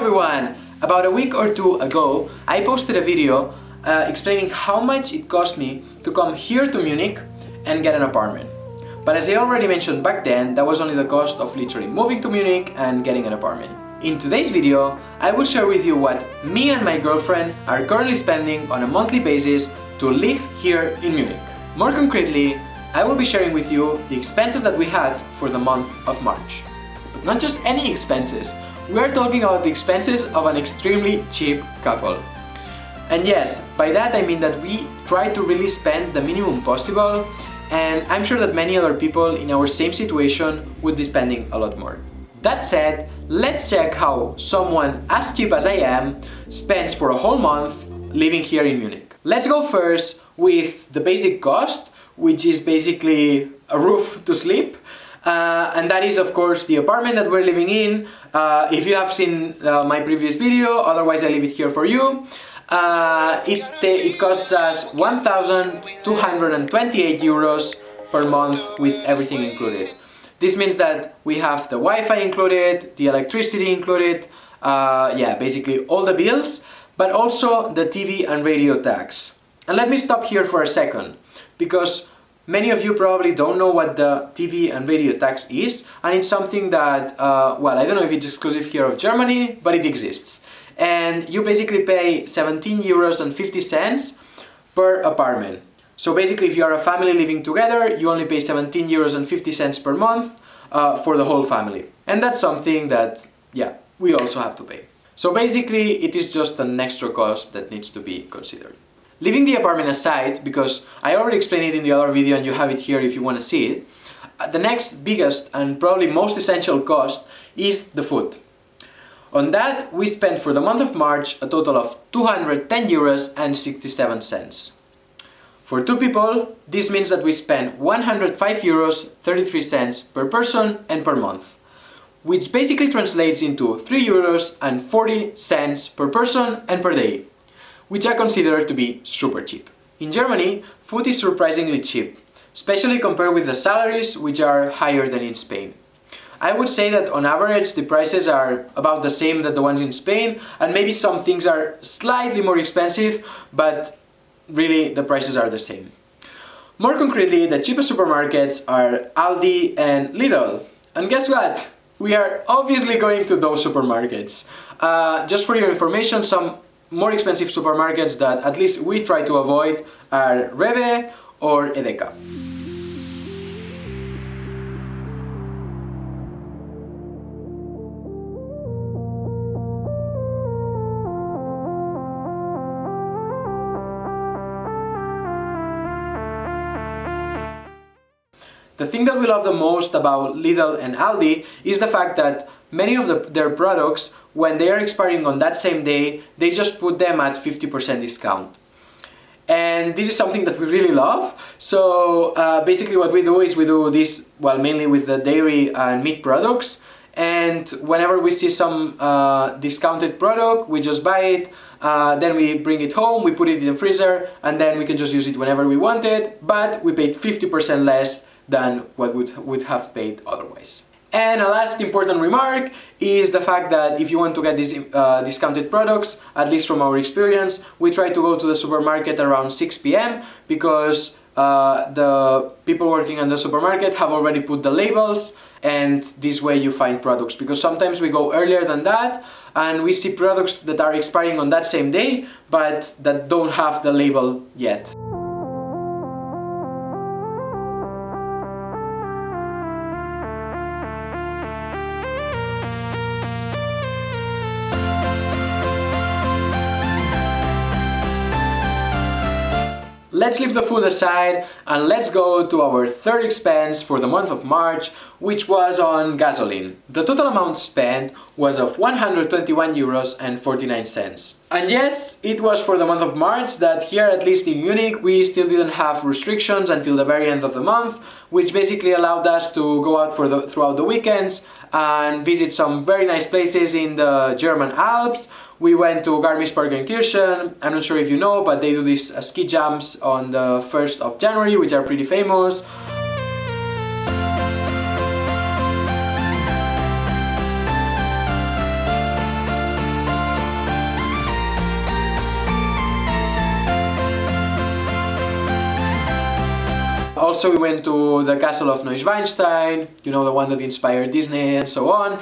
everyone! About a week or two ago, I posted a video explaining how much it cost me to come here to Munich and get an apartment. But as I already mentioned back then, that was only the cost of literally moving to Munich and getting an apartment. In today's video, I will share with you what me and my girlfriend are currently spending on a monthly basis to live here in Munich. More concretely, I will be sharing with you the expenses that we had for the month of March. But not just any expenses, we are talking about the expenses of an extremely cheap couple. And yes, by that I mean that we try to really spend the minimum possible, and I'm sure that many other people in our same situation would be spending a lot more. That said, let's check how someone as cheap as I am spends for a whole month living here in Munich. Let's go first with the basic cost, which is basically a roof to sleep. And that is of course the apartment that we're living in. If you have seen my previous video, otherwise I leave it here for you. It costs us 1,228 euros per month with everything included. This means that we have the Wi-Fi included, the electricity included, basically all the bills, but also the TV and radio tax. And let me stop here for a second, because many of you probably don't know what the TV and radio tax is, and it's something that, I don't know if it's exclusive here of Germany, but it exists. And you basically pay 17 euros and 50 cents per apartment. So basically if you are a family living together, you only pay 17 euros and 50 cents per month for the whole family. And that's something that, we also have to pay. So basically it is just an extra cost that needs to be considered. Leaving the apartment aside, because I already explained it in the other video and you have it here if you want to see it, the next biggest and probably most essential cost is the food. On that we spent for the month of March a total of 210 euros and 67 cents. For two people, this means that we spent 105 euros 33 cents per person and per month, which basically translates into 3 euros and 40 cents per person and per day, which are considered to be super cheap. In Germany, food is surprisingly cheap, especially compared with the salaries, which are higher than in Spain. I would say that on average the prices are about the same as the ones in Spain, and maybe some things are slightly more expensive, but really the prices are the same. More concretely, the cheapest supermarkets are Aldi and Lidl. And guess what? We are obviously going to those supermarkets. Just for your information, some more expensive supermarkets that at least we try to avoid are Rewe or Edeka. The thing that we love the most about Lidl and Aldi is the fact that many of their products, when they are expiring on that same day, they just put them at 50% discount. And this is something that we really love. So basically what we do is we do this, mainly with the dairy and meat products. And whenever we see some discounted product, we just buy it, then we bring it home, we put it in the freezer, and then we can just use it whenever we want it, but we paid 50% less than what would have paid otherwise. And a last important remark is the fact that if you want to get these discounted products, at least from our experience, we try to go to the supermarket around 6 p.m. because the people working in the supermarket have already put the labels, and this way you find products, because sometimes we go earlier than that and we see products that are expiring on that same day but that don't have the label yet. Let's leave the food aside and let's go to our third expense for the month of March, which was on gasoline. The total amount spent was of 121 euros and 49 cents. And yes, it was for the month of March that here, at least in Munich, we still didn't have restrictions until the very end of the month, which basically allowed us to go out throughout the weekends and visit some very nice places in the German Alps. We went to Garmisch-Partenkirchen. I'm not sure if you know, but they do these ski jumps on the 1st of January, which are pretty famous. Also we went to the castle of Neuschwanstein, you know, the one that inspired Disney and so on.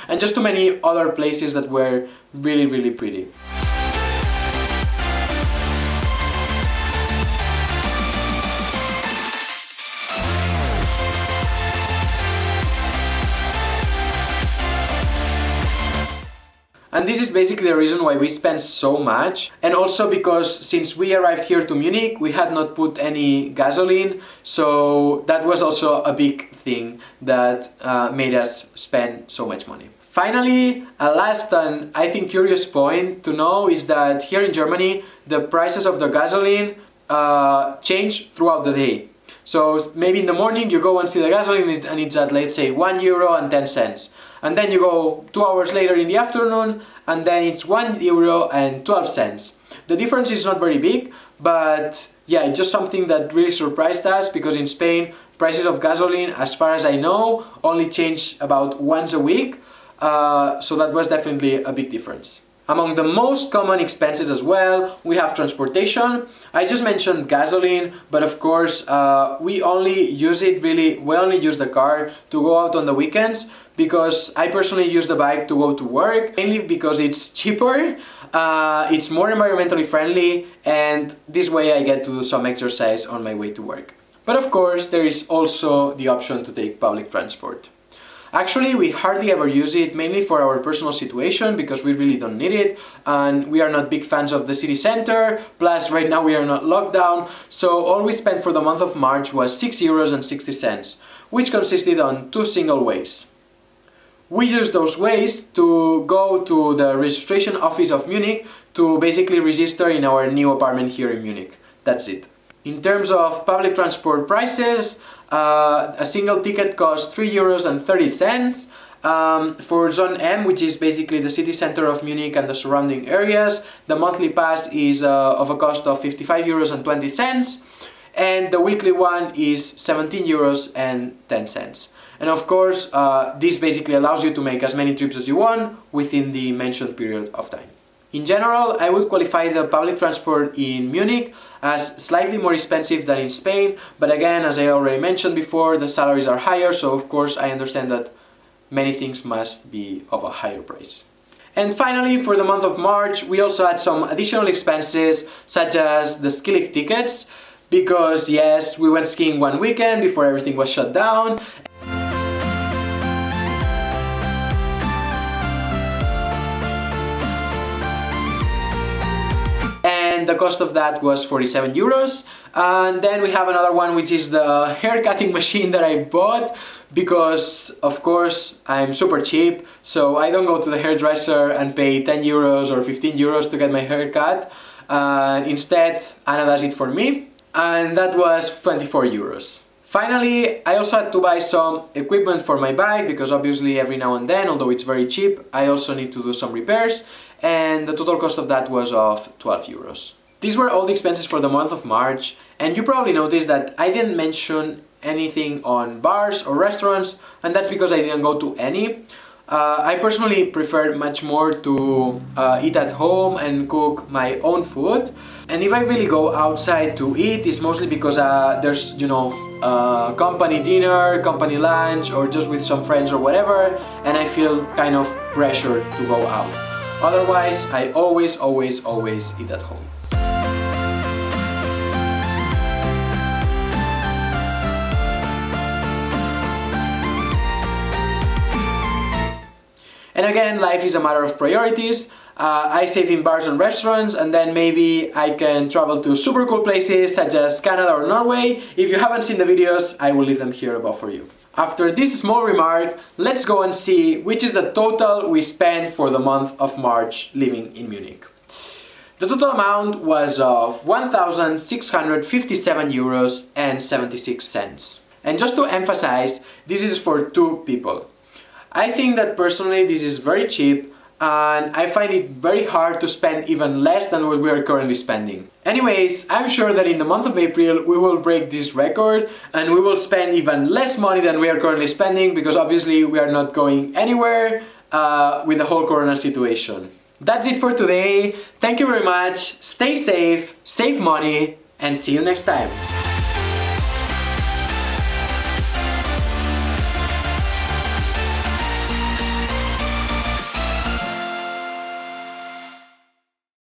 And just too many other places that were really, really pretty. And this is basically the reason why we spent so much, and also because since we arrived here to Munich we had not put any gasoline, so that was also a big thing that made us spend so much money. Finally, a last and I think curious point to know is that here in Germany the prices of the gasoline change throughout the day. So maybe in the morning you go and see the gasoline and it's at, let's say, €1.10. And then you go 2 hours later in the afternoon and then it's €1.12. The difference is not very big, but yeah, it's just something that really surprised us, because in Spain prices of gasoline, as far as I know, only change about once a week. So that was definitely a big difference. Among the most common expenses as well, we have transportation. I just mentioned gasoline, but of course we only use the car to go out on the weekends, because I personally use the bike to go to work, mainly because it's cheaper, it's more environmentally friendly, and this way I get to do some exercise on my way to work. But of course there is also the option to take public transport. Actually, we hardly ever use it, mainly for our personal situation, because we really don't need it, and we are not big fans of the city center, plus right now we are not locked down, so all we spent for the month of March was €6.60, which consisted on 2 single ways. We used those ways to go to the registration office of Munich to basically register in our new apartment here in Munich. That's it. In terms of public transport prices, a single ticket costs €3.30. For Zone M, which is basically the city center of Munich and the surrounding areas, the monthly pass is of a cost of €55.20, and the weekly one is €17.10. And of course, this basically allows you to make as many trips as you want within the mentioned period of time. In general, I would qualify the public transport in Munich as slightly more expensive than in Spain, but again, as I already mentioned before, the salaries are higher, so of course I understand that many things must be of a higher price. And finally, for the month of March, we also had some additional expenses, such as the ski lift tickets, because yes, we went skiing one weekend before everything was shut down. And the cost of that was €47. And then we have another one, which is the hair cutting machine that I bought, because of course I'm super cheap, so I don't go to the hairdresser and pay €10 or €15 to get my hair cut. Instead, Anna does it for me, and that was €24. Finally, I also had to buy some equipment for my bike, because obviously every now and then, although it's very cheap, I also need to do some repairs, and the total cost of that was of €12. These were all the expenses for the month of March, and you probably noticed that I didn't mention anything on bars or restaurants, and that's because I didn't go to any. I personally prefer much more to eat at home and cook my own food, and if I really go outside to eat, it's mostly because there's, you know, company dinner, company lunch, or just with some friends or whatever, and I feel kind of pressured to go out. Otherwise, I always eat at home. And again, life is a matter of priorities. I save in bars and restaurants, and then maybe I can travel to super cool places such as Canada or Norway. If you haven't seen the videos, I will leave them here above for you. After this small remark, let's go and see which is the total we spent for the month of March living in Munich. The total amount was of €1,657.76. And just to emphasize, this is for 2 people. I think that personally this is very cheap, and I find it very hard to spend even less than what we are currently spending. Anyways, I'm sure that in the month of April we will break this record and we will spend even less money than we are currently spending, because obviously we are not going anywhere with the whole corona situation. That's it for today. Thank you very much. Stay safe, save money, and see you next time.